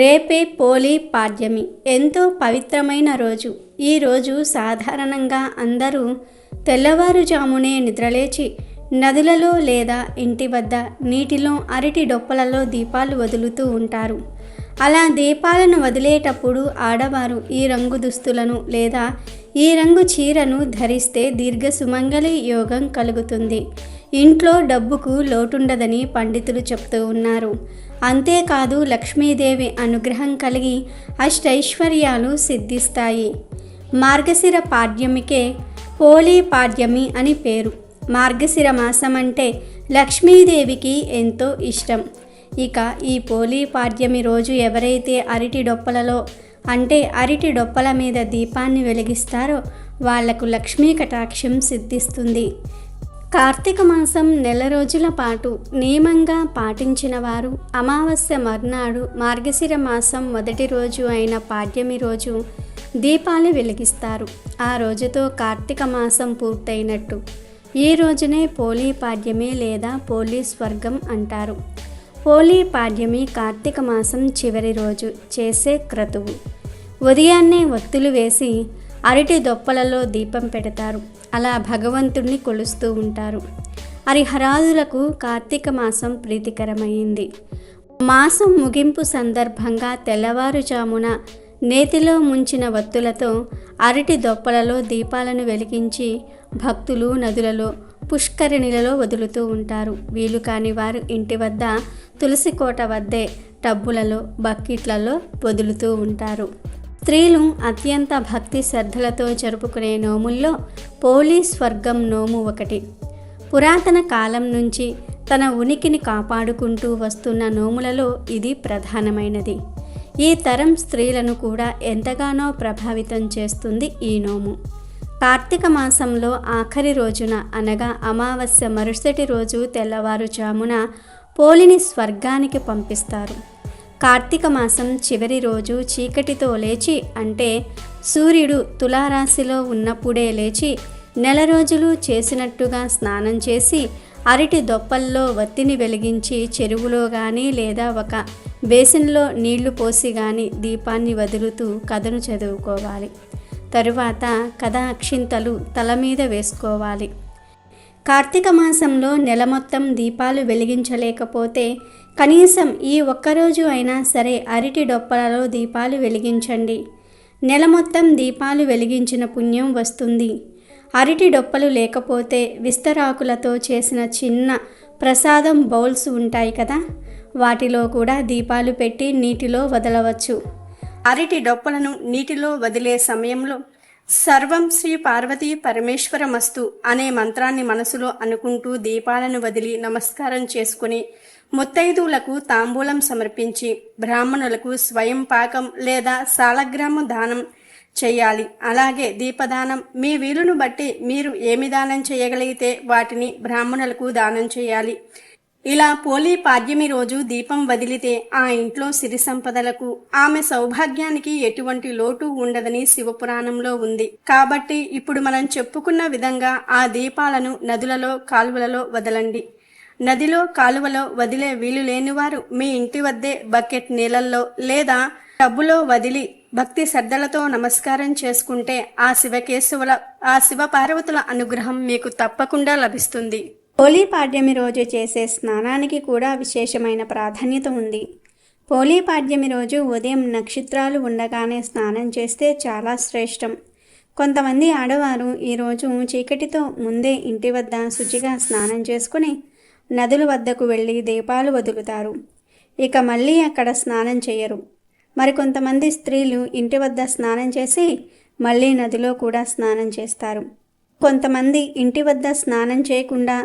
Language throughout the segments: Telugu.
రేపే పోలీ పాడ్యమి, ఎంతో పవిత్రమైన రోజు. ఈ రోజు సాధారణంగా అందరూ తెల్లవారుజామునే నిద్రలేచి నదులలో లేదా ఇంటి వద్ద నీటిలో అరటి డొప్పలలో దీపాలు వదులుతూ ఉంటారు. అలా దీపాలను వదిలేటప్పుడు ఆడవారు ఈ రంగు దుస్తులను లేదా ఈ రంగు చీరను ధరిస్తే దీర్ఘ సుమంగళి యోగం కలుగుతుంది. ఇంట్లో డబ్బుకు లోటుండదని పండితులు చెప్తూ ఉన్నారు. అంతేకాదు లక్ష్మీదేవి అనుగ్రహం కలిగి అష్టైశ్వర్యాలు సిద్ధిస్తాయి. మార్గశిర పాడ్యమికే పోలీ పాడ్యమి అని పేరు. మార్గశిర మాసం అంటే లక్ష్మీదేవికి ఎంతో ఇష్టం. ఇక ఈ పోలీ పాడ్యమి రోజు ఎవరైతే అరటి డొప్పలలో అంటే అరటి డొప్పల మీద దీపాన్ని వెలిగిస్తారో వాళ్లకు లక్ష్మీ కటాక్షం సిద్ధిస్తుంది. కార్తీక మాసం నెల రోజుల పాటు నియమంగా పాటించిన వారు అమావాస్య మర్నాడు మార్గశిర మాసం మొదటి రోజు అయిన పాడ్యమి రోజు దీపాలు వెలిగిస్తారు. ఆ రోజుతో కార్తీక మాసం పూర్తయినట్టు. ఈ రోజునే పోలీ పాడ్యమి లేదా పోలీ స్వర్గం అంటారు. పోలీ పాడ్యమి కార్తీక మాసం చివరి రోజు చేసే క్రతువు. ఉదయాన్నే ఒత్తులు వేసి అరటి దొప్పలలో దీపం పెడతారు. అలా భగవంతుణ్ణి కొలుస్తూ ఉంటారు. హరిహరాదులకు కార్తీక మాసం ప్రీతికరమైంది. మాసం ముగింపు సందర్భంగా తెల్లవారుజామున నేతిలో ముంచిన వత్తులతో అరటి దొప్పలలో దీపాలను వెలిగించి భక్తులు నదులలో పుష్కరిణిలలో వదులుతూ ఉంటారు. వీలు కాని వారు ఇంటి వద్ద తులసి కోట వద్దే టబ్బులలో బకెట్లలో వదులుతూ ఉంటారు. స్త్రీలు అత్యంత భక్తి శ్రద్ధలతో జరుపుకునే నోముల్లో పోలీ స్వర్గం నోము ఒకటి. పురాతన కాలం నుంచి తన ఉనికిని కాపాడుకుంటూ వస్తున్న నోములలో ఇది ప్రధానమైనది. ఈ తరం స్త్రీలను కూడా ఎంతగానో ప్రభావితం చేస్తుంది ఈ నోము. కార్తీక మాసంలో ఆఖరి రోజున అనగా అమావాస్య మరుసటి రోజు తెల్లవారుజామున పోలిని స్వర్గానికి పంపిస్తారు. కార్తీక మాసం చివరి రోజు చీకటితో లేచి అంటే సూర్యుడు తులారాశిలో ఉన్నప్పుడే లేచి నెల రోజులు చేసినట్టుగా స్నానం చేసి అరటి దొప్పల్లో వత్తిని వెలిగించి చెరువులో కానీ లేదా ఒక బేసిన్లో నీళ్లు పోసి కానీ దీపాన్ని వదులుతూ కథను చదువుకోవాలి. తరువాత కథ అక్షింతలు తల మీద వేసుకోవాలి. కార్తీక మాసంలో నెల మొత్తం దీపాలు వెలిగించలేకపోతే కనీసం ఈ ఒక్కరోజు అయినా సరే అరటి డొప్పలలో దీపాలు వెలిగించండి. నెల మొత్తం దీపాలు వెలిగించిన పుణ్యం వస్తుంది. అరటి డొప్పలు లేకపోతే విస్తరాకులతో చేసిన చిన్న ప్రసాదం బౌల్స్ ఉంటాయి కదా, వాటిలో కూడా దీపాలు పెట్టి నీటిలో వదలవచ్చు. అరటి డొప్పలను నీటిలో వదిలే సమయంలో సర్వం శ్రీ పార్వతీ పరమేశ్వరమస్తు అనే మంత్రాన్ని మనసులో అనుకుంటూ దీపాలను వదిలి నమస్కారం చేసుకుని ముత్తైదువులకు తాంబూలం సమర్పించి బ్రాహ్మణులకు స్వయం పాకం లేదా సాలగ్రామ దానం చేయాలి. అలాగే దీపదానం మీ వీలును బట్టి మీరు ఏమి దానం చేయగలిగితే వాటిని బ్రాహ్మణులకు దానం చేయాలి. ఇలా పోలీ పాడ్యమి రోజు దీపం వదిలితే ఆ ఇంట్లో సిరి సంపదలకు ఆమె సౌభాగ్యానికి ఎటువంటి లోటు ఉండదని శివపురాణంలో ఉంది. కాబట్టి ఇప్పుడు మనం చెప్పుకున్న విధంగా ఆ దీపాలను నదులలో కాలువలలో వదలండి. నదిలో కాలువలో వదిలే వీలు లేనివారు మీ ఇంటి వద్దే బకెట్ నీళ్ళల్లో లేదా టబ్బులో వదిలి భక్తి శ్రద్ధలతో నమస్కారం చేసుకుంటే ఆ శివ పార్వతుల అనుగ్రహం మీకు తప్పకుండా లభిస్తుంది. పోలీ పాడ్యమి రోజు చేసే స్నానానికి కూడా విశేషమైన ప్రాధాన్యత ఉంది. పోలీ పాడ్యమి రోజు ఉదయం నక్షత్రాలు ఉండగానే స్నానం చేస్తే చాలా శ్రేష్టం. కొంతమంది ఆడవారు ఈరోజు చీకటితో ముందే ఇంటి వద్ద శుచిగా స్నానం చేసుకుని నదుల వద్దకు వెళ్ళి దీపాలు వదులుతారు. ఇక మళ్ళీ అక్కడ స్నానం చేయరు. మరికొంతమంది స్త్రీలు ఇంటి వద్ద స్నానం చేసి మళ్ళీ నదిలో కూడా స్నానం చేస్తారు. కొంతమంది ఇంటి వద్ద స్నానం చేయకుండా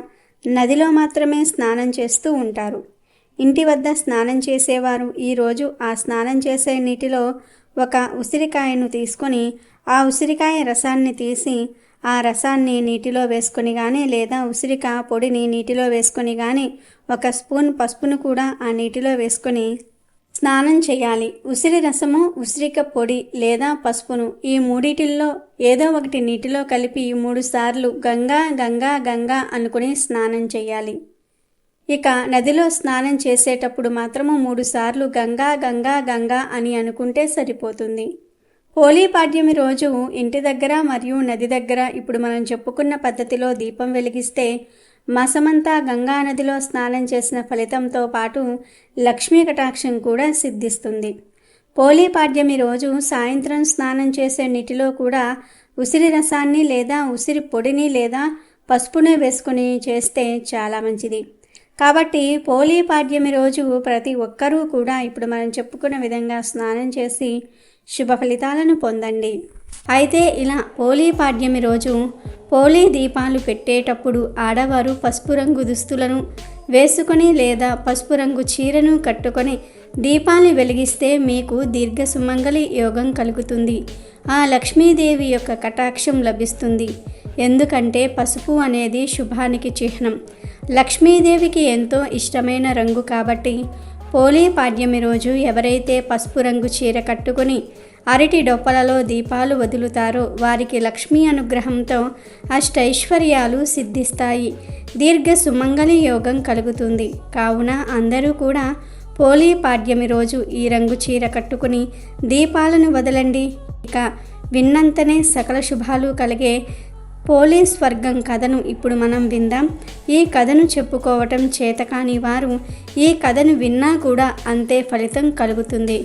నదిలో మాత్రమే స్నానం చేస్తూ ఉంటారు. ఇంటి వద్ద స్నానం చేసేవారు ఈరోజు ఆ స్నానం చేసే నీటిలో ఒక ఉసిరికాయను తీసుకొని ఆ ఉసిరికాయ రసాన్ని తీసి ఆ రసాన్ని నీటిలో వేసుకొని కానీ లేదా ఉసిరికాయ పొడిని నీటిలో వేసుకొని కానీ ఒక స్పూన్ పసుపును కూడా ఆ నీటిలో వేసుకొని స్నానం చేయాలి. ఉసిరి రసము, ఉసిరిక పొడి లేదా పసుపును ఈ మూడిటిల్లో ఏదో ఒకటి నీటిలో కలిపి 3 సార్లు గంగా గంగా గంగా అనుకుని స్నానం చేయాలి. ఇక నదిలో స్నానం చేసేటప్పుడు మాత్రము 3 సార్లు గంగా గంగా గంగా అని అనుకుంటే సరిపోతుంది. హోలీ పాడ్యమి రోజు ఇంటి దగ్గర మరియు నది దగ్గర ఇప్పుడు మనం చెప్పుకున్న పద్ధతిలో దీపం వెలిగిస్తే మాసమంతా గంగా నదిలో స్నానం చేసిన ఫలితంతో పాటు లక్ష్మీ కటాక్షం కూడా సిద్ధిస్తుంది. హోలీ పాడ్యమి రోజు సాయంత్రం స్నానం చేసే నీటిలో కూడా ఉసిరి రసాన్ని లేదా ఉసిరి పొడిని లేదా పసుపుని వేసుకుని చేస్తే చాలా మంచిది. కాబట్టి హోలీ పాడ్యమి రోజు ప్రతి ఒక్కరూ కూడా ఇప్పుడు మనం చెప్పుకున్న విధంగా స్నానం చేసి శుభ ఫలితాలను పొందండి. అయితే ఇలా హోలీ పాడ్యమి రోజు హోలీ దీపాలు పెట్టేటప్పుడు ఆడవారు పసుపు రంగు దుస్తులను వేసుకొని లేదా పసుపు రంగు చీరను కట్టుకొని దీపాన్ని వెలిగిస్తే మీకు దీర్ఘ సుమంగళి యోగం కలుగుతుంది. ఆ లక్ష్మీదేవి యొక్క కటాక్షం లభిస్తుంది. ఎందుకంటే పసుపు అనేది శుభానికి చిహ్నం. లక్ష్మీదేవికి ఎంతో ఇష్టమైన రంగు కాబట్టి హోలీ పాడ్యమి రోజు ఎవరైతే పసుపు రంగు చీర కట్టుకొని అరటి డొప్పలలో దీపాలు వదులుతారో వారికి లక్ష్మీ అనుగ్రహంతో అష్టైశ్వర్యాలు సిద్ధిస్తాయి. దీర్ఘ సుమంగళి యోగం కలుగుతుంది. కావున అందరూ కూడా హోలీ పాడ్యమి రోజు ఈ రంగు చీర కట్టుకుని దీపాలను వదలండి. ఇక విన్నంతనే సకల శుభాలు కలిగే హోలీ స్వర్గం కథను ఇప్పుడు మనం విందాం. ఈ కథను చెప్పుకోవటం చేతకాని వారు ఈ కథను విన్నా కూడా అంతే ఫలితం కలుగుతుంది.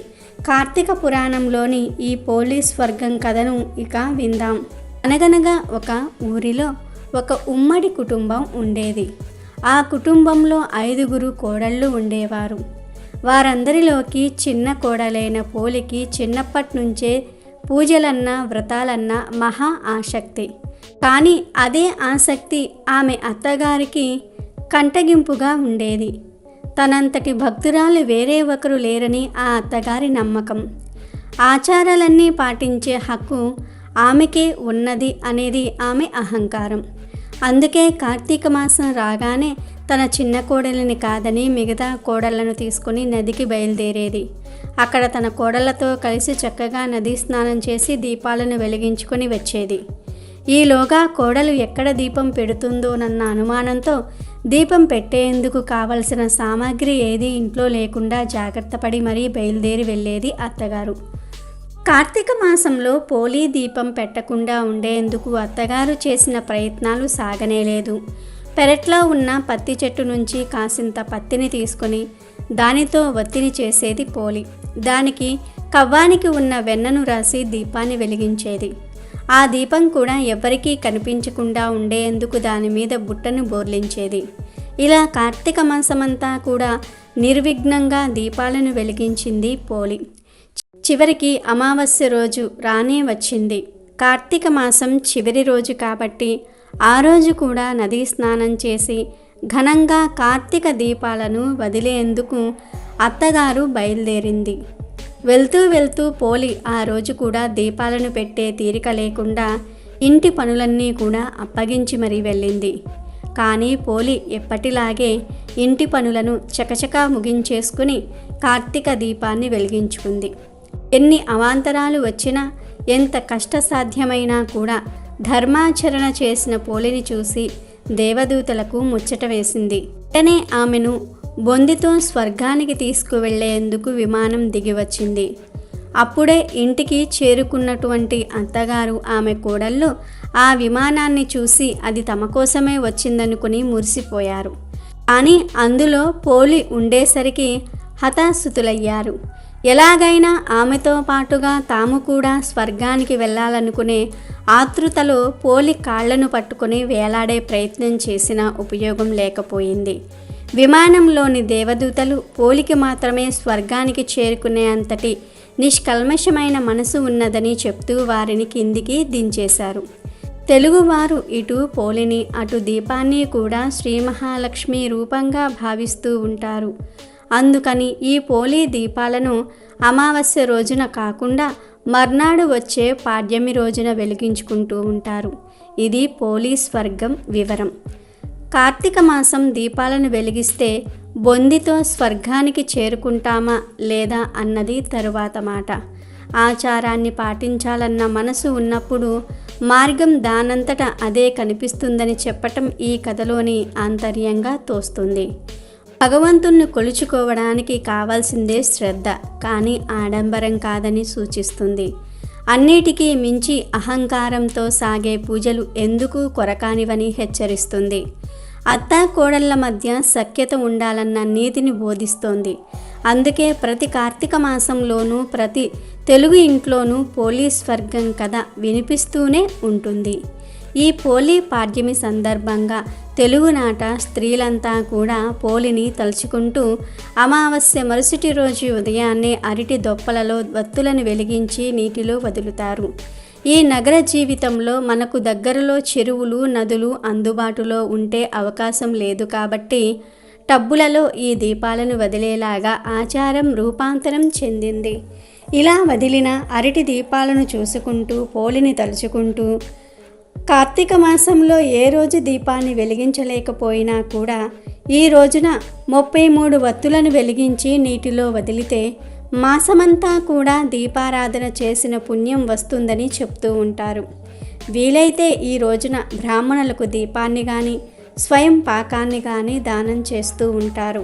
కార్తీక పురాణంలోని ఈ హోలీ స్వర్గం కథను ఇక విందాం. అనగనగా ఒక ఊరిలో ఒక ఉమ్మడి కుటుంబం ఉండేది. ఆ కుటుంబంలో 5గురు కోడళ్ళు ఉండేవారు. వారందరిలోకి చిన్న కోడలైన పోలికి చిన్నప్పటి నుంచే పూజలన్నా వ్రతాలన్నా మహా ఆసక్తి. కానీ అదే ఆసక్తి ఆమె అత్తగారికి కంటగింపుగా ఉండేది. తనంతటి భక్తురాలు వేరే ఒకరు లేరని ఆ అత్తగారి నమ్మకం. ఆచారాలన్నీ పాటించే హక్కు ఆమెకే ఉన్నది అనేది ఆమె అహంకారం. అందుకే కార్తీక మాసం రాగానే తన చిన్న కోడలిని కాదని మిగతా కోడళ్లను తీసుకుని నదికి బయలుదేరేది. అక్కడ తన కోడళ్లతో కలిసి చక్కగా నదీ స్నానం చేసి దీపాలను వెలిగించుకొని వచ్చేది. ఈలోగా కోడలు ఎక్కడ దీపం పెడుతుందోనన్న అనుమానంతో దీపం పెట్టేందుకు కావలసిన సామాగ్రి ఏది ఇంట్లో లేకుండా జాగ్రత్త పడి మరీ బయలుదేరి వెళ్ళేది అత్తగారు. కార్తీక మాసంలో హోలీ దీపం పెట్టకుండా ఉండేందుకు అత్తగారు చేసిన ప్రయత్నాలు సాగనేలేదు. పెరట్లో ఉన్న పత్తి చెట్టు నుంచి కాసింత పత్తిని తీసుకొని దానితో వత్తిని చేసేది పోలి. దానికి కవ్వానికి ఉన్న వెన్నను రాసి దీపాన్ని వెలిగించేది. ఆ దీపం కూడా ఎవరికీ కనిపించకుండా ఉండేందుకు దాని మీద బుట్టను బోర్లించేది. ఇలా కార్తీక మాసమంతా కూడా నిర్విఘ్నంగా దీపాలను వెలిగించింది పోలి. చివరికి అమావాస్య రోజు రానే వచ్చింది. కార్తీక మాసం చివరి రోజు కాబట్టి ఆ రోజు కూడా నదీ స్నానం చేసి ఘనంగా కార్తీక దీపాలను వదిలేందుకు అత్తగారు బయలుదేరింది. వెళ్తూ వెళ్తూ పోలి ఆ రోజు కూడా దీపాలను పెట్టే తీరిక లేకుండా ఇంటి పనులన్నీ కూడా అప్పగించి మరీ వెళ్ళింది. కానీ పోలి ఎప్పటిలాగే ఇంటి పనులను చకచకా ముగించేసుకుని కార్తీక దీపాన్ని వెలిగించుకుంది. ఎన్ని అవాంతరాలు వచ్చినా ఎంత కష్టసాధ్యమైనా కూడా ధర్మాచరణ చేసిన పోలిని చూసి దేవదూతలకు ముచ్చట వేసింది. వెంటనే ఆమెను బొందితో స్వర్గానికి తీసుకువెళ్లేందుకు విమానం దిగివచ్చింది. అప్పుడే ఇంటికి చేరుకున్నటువంటి అత్తగారు ఆమె కోడళ్ళు ఆ విమానాన్ని చూసి అది తమ కోసమే వచ్చిందనుకుని మురిసిపోయారు. కానీ అందులో పోలి ఉండేసరికి హతాశుతులయ్యారు. ఎలాగైనా ఆమెతో పాటుగా తాము కూడా స్వర్గానికి వెళ్ళాలనుకునే ఆతృతలో పోలి కాళ్లను పట్టుకుని వేలాడే ప్రయత్నం చేసినా ఉపయోగం లేకపోయింది. విమానంలోని దేవదూతలు పోలికి మాత్రమే స్వర్గానికి చేరుకునే అంతటి నిష్కల్మషమైన మనసు ఉన్నదని చెప్తూ వారిని కిందికి దించేశారు. తెలుగువారు ఇటు పోలిని అటు దీపాన్ని కూడా శ్రీ మహాలక్ష్మి రూపంగా భావిస్తూ ఉంటారు. అందుకని ఈ పోలి దీపాలను అమావాస్య రోజున కాకుండా మర్నాడు వచ్చే పాడ్యమి రోజున వెలిగించుకుంటూ ఉంటారు. ఇది పోలి స్వర్గం వివరం. కార్తీక మాసం దీపాలను వెలిగిస్తే బొందితో స్వర్గానికి చేరుకుంటామా లేదా అన్నది తరువాత మాట. ఆచారాన్ని పాటించాలన్న మనసు ఉన్నప్పుడు మార్గం దానంతట అదే కనిపిస్తుందని చెప్పటం ఈ కథలోని ఆంతర్యంగా తోస్తుంది. భగవంతుణ్ణి కొలుచుకోవడానికి కావాల్సిందే శ్రద్ధ, కానీ ఆడంబరం కాదని సూచిస్తుంది. అన్నిటికీ మించి అహంకారంతో సాగే పూజలు ఎందుకు కొరకానివని హెచ్చరిస్తుంది. అత్తాకోడళ్ల మధ్య సఖ్యత ఉండాలన్న నీతిని బోధిస్తోంది. అందుకే ప్రతి కార్తీక మాసంలోనూ ప్రతి తెలుగు ఇంట్లోనూ పోలి స్వర్గం కథ వినిపిస్తూనే ఉంటుంది. ఈ పోలి పాడ్యమి సందర్భంగా తెలుగునాట స్త్రీలంతా కూడా పోలిని తలుచుకుంటూ అమావాస్య మరుసటి రోజు ఉదయాన్నే అరటి దొప్పలలో వత్తులను వెలిగించి నీటిలో వదులుతారు. ఈ నగర జీవితంలో మనకు దగ్గరలో చెరువులు, నదులు అందుబాటులో ఉంటే అవకాశం లేదు కాబట్టి టబ్బులలో ఈ దీపాలను వదిలేలాగా ఆచారం రూపాంతరం చెందింది. ఇలా వదిలిన అరటి దీపాలను చూసుకుంటూ పోలిని తలుచుకుంటూ కార్తీక మాసంలో ఏ రోజు దీపాన్ని వెలిగించలేకపోయినా కూడా ఈ రోజున 33 వత్తులను వెలిగించి నీటిలో వదిలితే మాసమంతా కూడా దీపారాధన చేసిన పుణ్యం వస్తుందని చెప్తూ ఉంటారు. వీలైతే ఈ రోజున బ్రాహ్మణులకు దీపాన్ని కానీ స్వయం పాకాన్ని కానీ దానం చేస్తూ ఉంటారు.